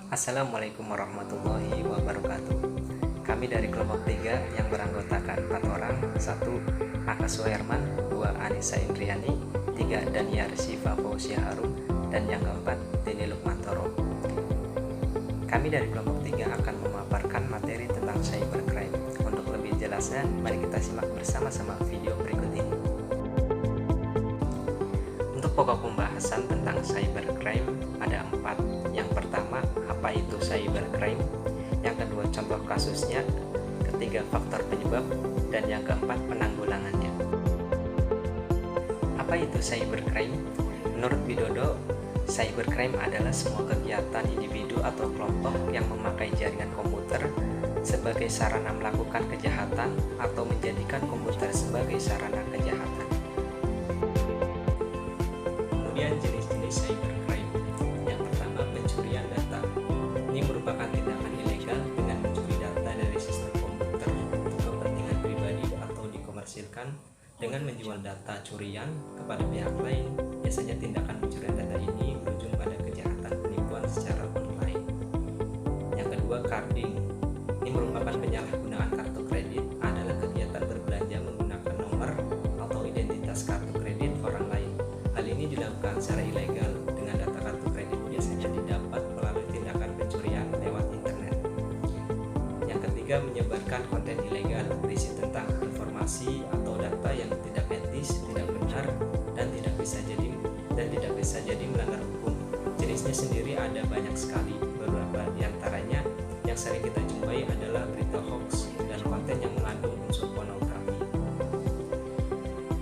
Assalamualaikum warahmatullahi wabarakatuh. Kami dari kelompok 3 yang beranggotakan 4 orang, 1. Aka Suherman, 2. Anissa Indriani, 3. Daniar Siva Fauzia Harum, dan yang keempat Deni Lukmantoro. Kami dari kelompok 3 akan memaparkan materi tentang cybercrime. Untuk lebih jelasnya, mari kita simak bersama-sama video berikut ini. Untuk pokok pembahasan tentang cybercrime ada 4. Yang pertama, apa itu cybercrime? Yang kedua, contoh kasusnya. Ketiga, faktor penyebab. Dan yang keempat, penanggulangannya. Apa itu cybercrime? Menurut Widodo, cybercrime adalah semua kegiatan individu atau kelompok yang memakai jaringan komputer sebagai sarana melakukan kejahatan atau menjadikan komputer sebagai sarana kejahatan. Kemudian jenis-jenis cybercrime. Yang pertama, pencurian data. Ini merupakan tindakan ilegal dengan mencuri data dari sistem komputer untuk kepentingan pribadi atau dikomersilkan dengan menjual data curian kepada pihak lain. Biasanya tindakan pencurian data ini berujung pada kejahatan penipuan secara online. Yang kedua, carding. Ini merupakan penyalahgunaan kartu kredit, adalah kegiatan berbelanja menggunakan nomor atau identitas kartu kredit orang lain. Hal ini dilakukan secara ilegal dengan data kartu kredit biasanya didapat melalui tindakan pencurian lewat internet. Yang ketiga, menyebarkan konten ilegal berisi tentang informasi atau data yang tidak etis, tidak benar, dan tidak bisa jadi melanggar hukum. Jenisnya sendiri ada banyak sekali. Beberapa diantaranya yang sering kita jumpai adalah berita hoax dan konten yang mengandung unsur pornografi.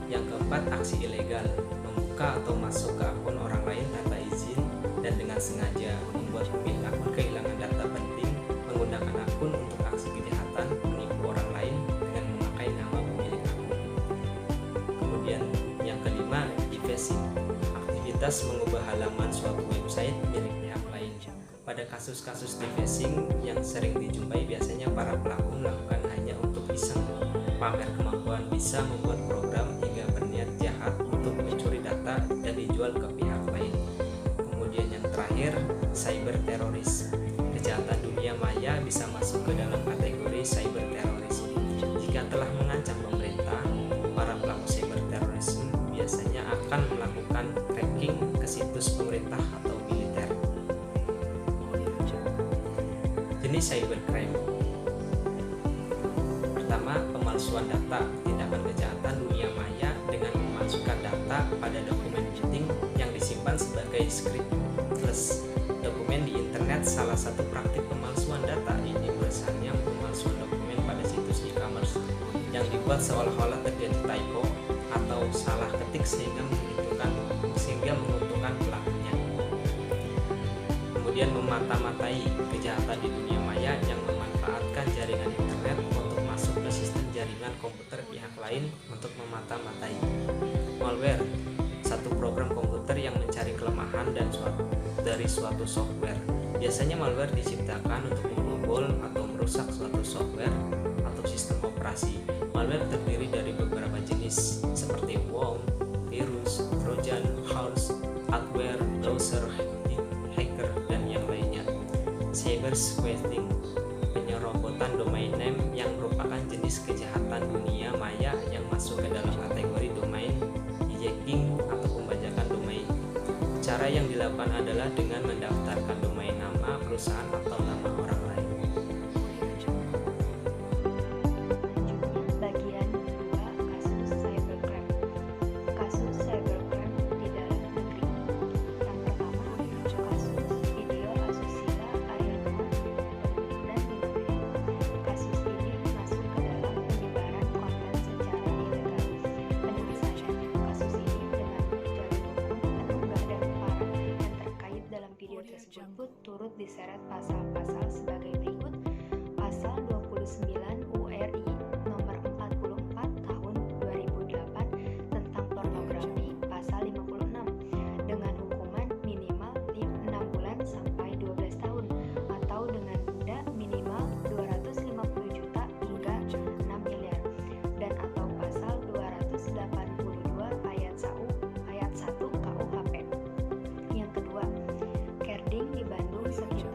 Yang keempat, aksi ilegal. Membuka atau masuk ke akun orang lain tanpa izin dan dengan sengaja membuat pemilik akun kehilangan data penting, menggunakan akun untuk aksi kejahatan, menipu orang lain dengan memakai nama pemilik akun. Kemudian yang kelima, defacing. Aktivitas mengubah halaman suatu website milik pihak lain. Pada kasus-kasus defacing yang sering dijumpai, biasanya para pelaku melakukan hanya untuk iseng, pamer kemampuan bisa membuat program hingga berniat jahat untuk mencuri data dan dijual ke pihak lain. Kemudian yang terakhir, cyber teroris. Kejahatan dunia maya bisa masuk ke dalam kategori cyber teroris. Jika telah mengancam pemerintah, para pelaku cyber terorisme biasanya akan melakukan tracking ke situs pemerintah atau militer. Jenis cybercrime. Pertama, pemalsuan data. Tindakan kejahatan dunia maya dengan memasukkan data pada dokumen penting yang disimpan sebagai scriptless dokumen di internet. Salah satu praktik pemalsuan data ini misalnya pemalsuan dokumen pada situs e-commerce yang dibuat seolah-olah terjadi typo atau salah ketik sehingga menguntungkan pelakunya. Kemudian memata-matai. Kejahatan di dunia maya yang memanfaatkan jaringan internet untuk masuk ke sistem jaringan komputer pihak lain untuk memata-matai. Malware, satu program komputer yang mencari kelemahan dari suatu software. Biasanya malware diciptakan untuk membobol atau merusak suatu software atau sistem operasi. Malware terdiri dari beberapa jenis seperti worm, virus, trojan, horse, adware, browser, hacker, dan yang lainnya. Cyber squatting, penyerobotan domain name yang merupakan jenis kejahatan dunia maya yang masuk ke dalam kategori domain hijacking atau pembajakan domain. Cara yang dilakukan adalah dengan mendaftarkan domain nama perusahaan atau nama orang lain. Bagian 2, kasus cybercrime. Kasus cybercrime di dalam negeri. Yang pertama, kasus video asusila ayat 6 dan 5. Kasus ini masuk ke dalam penyebaran konten secara ilegal. Penyelesaian kasus ini dengan jalur hukum terunggah dan para yang terkait dalam video tersebut pun turut diseret pasal-pasal sebagai berikut. Pasal 29 URI nomor 44 tahun 2008 tentang pornografi, pasal 56 dengan hukuman minimal 6 bulan sampai 12 tahun atau dengan denda minimal 250 juta hingga 6 miliar, dan atau pasal 282 ayat 1 KUHP. Yang kedua, Kerding di Bandung sekitar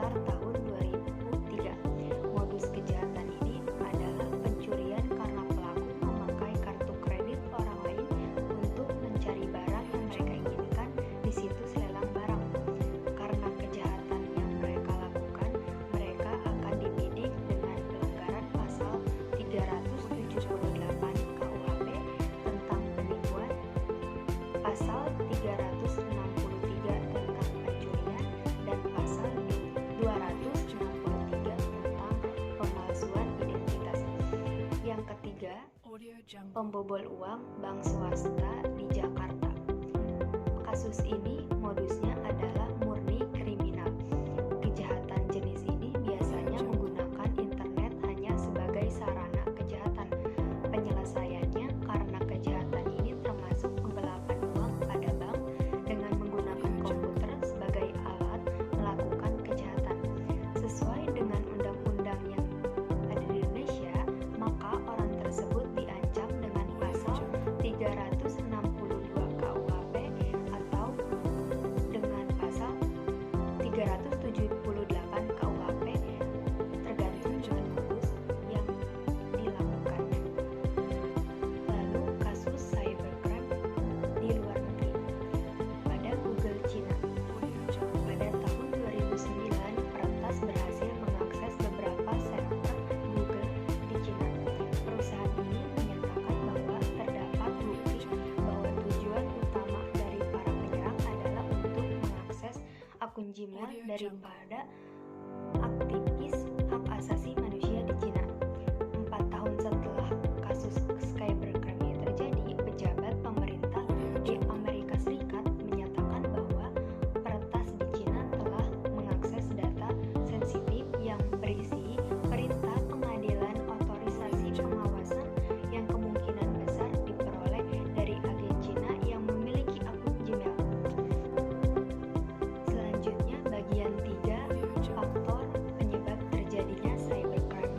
pembobol uang bank swasta di Jakarta. Kasus ini modusnya adalah murni kriminal. Kejahatan jenis ini biasanya menggunakan internet hanya sebagai sarana kejahatan. Penyelesaiannya karena kejahatan ini termasuk penggelapan uang pada bank dengan menggunakan komputer sebagai alat melakukan kejahatan. Sesuai dengan undang-undang yang ada di Indonesia, maka orang tersebut diancam dengan pasal 362 KUHP atau dengan pasal 378 KUHP, tergantung dengan modus yang dilakukannya. Lalu kasus cybercrime di luar negeri. Pada Google Cina, pada tahun 2009, peretas berhasil mengakses beberapa server Google di Cina. Perusahaan ini menyatakan bahwa terdapat bukti bahwa tujuan utama dari para penyerang adalah untuk mengakses akun Gmail daripada aktivis hak asasi manusia di Cina. 4 tahun setelah kasus cybercrime ini terjadi, pejabat pemerintah di Amerika Serikat menyatakan bahwa peretas di Cina telah mengakses data sensitif yang berisi perintah pengadilan otorisasi pengawasan yang kemungkinan besar diperoleh dari agen Cina yang memiliki akun Gmail. Selanjutnya, bagian 3, faktor penyebab terjadinya cybercrime.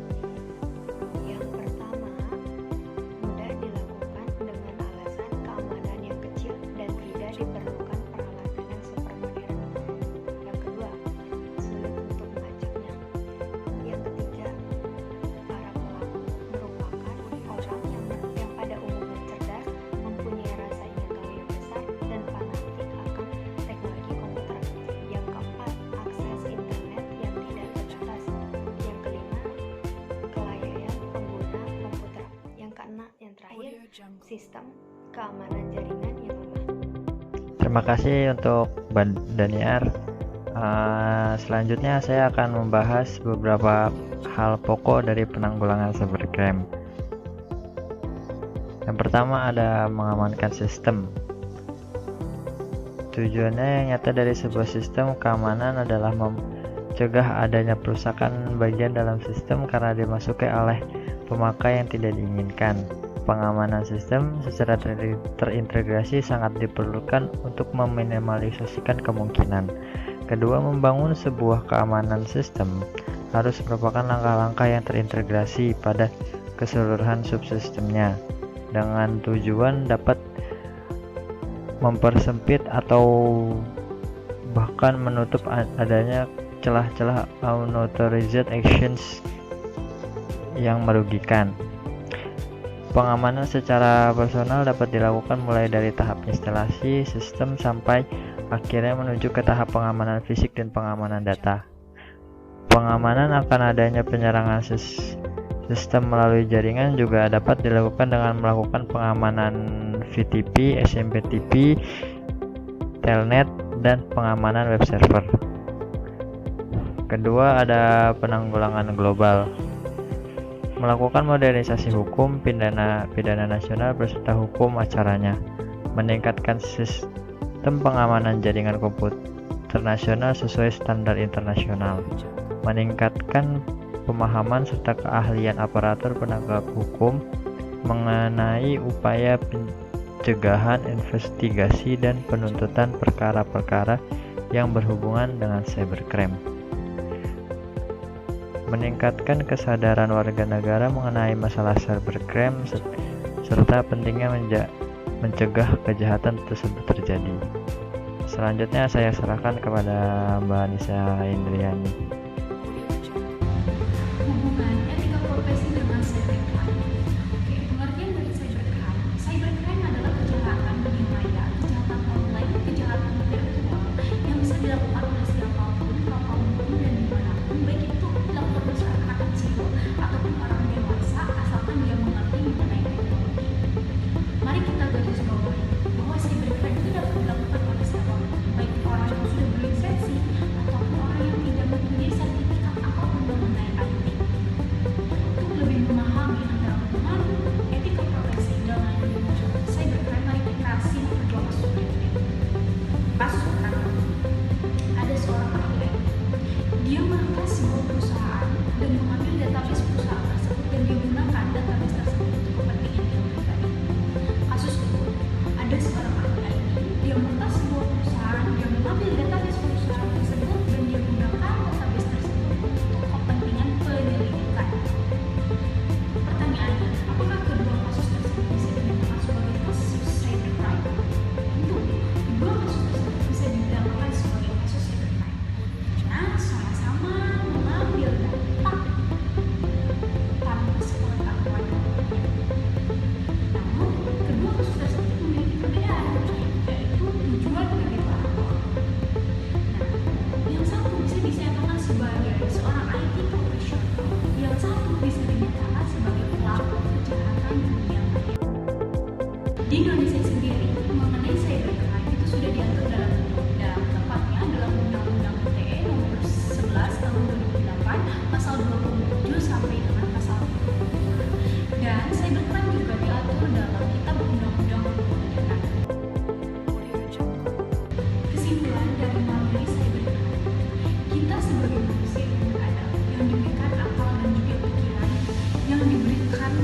Yang pertama, mudah dilakukan dengan alasan keamanan yang kecil dan tidak diperlukan peralatan yang super modern. Yang kedua, sulit untuk melacaknya. Yang ketiga, para pelaku merupakan orang yang pada umumnya cerdas, mempunyai rasa ingin tahu yang besar, dan fanatik akan teknologi komputer. Yang keempat, akses internet yang tidak terbatas. Yang kelima, kelalaian pengguna komputer. Yang keenam, yang terakhir, sistem keamanan jaringan yang lemah. Terima kasih untuk Mbak Daniar. Selanjutnya saya akan membahas beberapa hal pokok dari penanggulangan cybercrime. Yang pertama ada mengamankan sistem. Tujuannya yang nyata dari sebuah sistem keamanan adalah mencegah adanya perusakan bagian dalam sistem karena dimasuki oleh pemakai yang tidak diinginkan. Pengamanan sistem secara terintegrasi sangat diperlukan untuk meminimalisasikan kemungkinan. Kedua, membangun sebuah keamanan sistem harus merupakan langkah-langkah yang terintegrasi pada keseluruhan subsistemnya dengan tujuan dapat mempersempit atau bahkan menutup adanya celah-celah unauthorized actions yang merugikan. Pengamanan secara personal dapat dilakukan mulai dari tahap instalasi sistem sampai akhirnya menuju ke tahap pengamanan fisik dan pengamanan data. Pengamanan akan adanya penyerangan sistem melalui jaringan juga dapat dilakukan dengan melakukan pengamanan VTP, SMTP, Telnet, dan pengamanan web server. Kedua, ada penanggulangan global. Melakukan modernisasi hukum pidana nasional beserta hukum acaranya, meningkatkan sistem pengamanan jaringan komputer nasional sesuai standar internasional, meningkatkan pemahaman serta keahlian aparatur penegak hukum mengenai upaya pencegahan, investigasi, dan penuntutan perkara-perkara yang berhubungan dengan cybercrime. Meningkatkan kesadaran warga negara mengenai masalah cybercrime serta pentingnya mencegah kejahatan tersebut terjadi. Selanjutnya saya serahkan kepada Mbak Anissa Indriani. Hubungan etika profesi dengan cybercrime. Oke, pengertian dari cybercrime. Cybercrime adalah kejahatan dunia maya, kejahatan online, kejahatan virtual yang bisa dilakukan oleh siapapun, kapanpun, dan dimanapun, baik itu dilakukan oleh anak kecil ataupun orang dewasa, asalkan dia mengerti mengenai teknologi. Mari kita garis bawahi bahwa cybercrime itu dapat dilakukan oleh siapapun, baik orang yang sudah berlisensi ataupun orang yang tidak mempunyai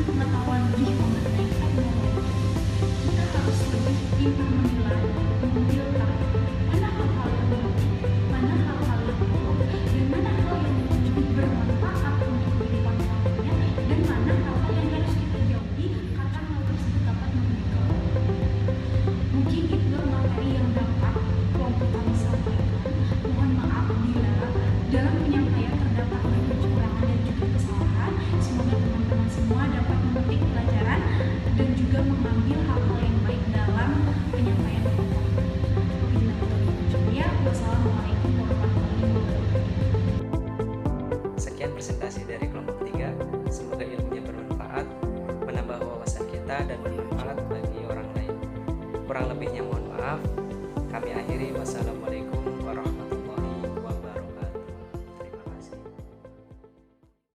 pengetahuan lebih mengenai teknologi, kita harus lebih pintar menilai, memfilter mana hal-hal yang baik, mana hal-hal yang buruk, dan mana hal yang lebih bermanfaat untuk kehidupan lainnya, dan mana hal-hal yang harus kita jauhi karena hal tersebut dapat merugikan. Mungkin itu materi yang dapat kelompok kami sampaikan. Mohon maaf bila dalam penyampaian terdapat banyak kekurangan dan juga kesalahan. Semoga teman-teman semua dapat memetik pelajaran dan juga mengambil hal-hal yang baik dalam penyampaian kelompok. Wassalamualaikum warahmatullahi wabarakatuh. Sekian presentasi dari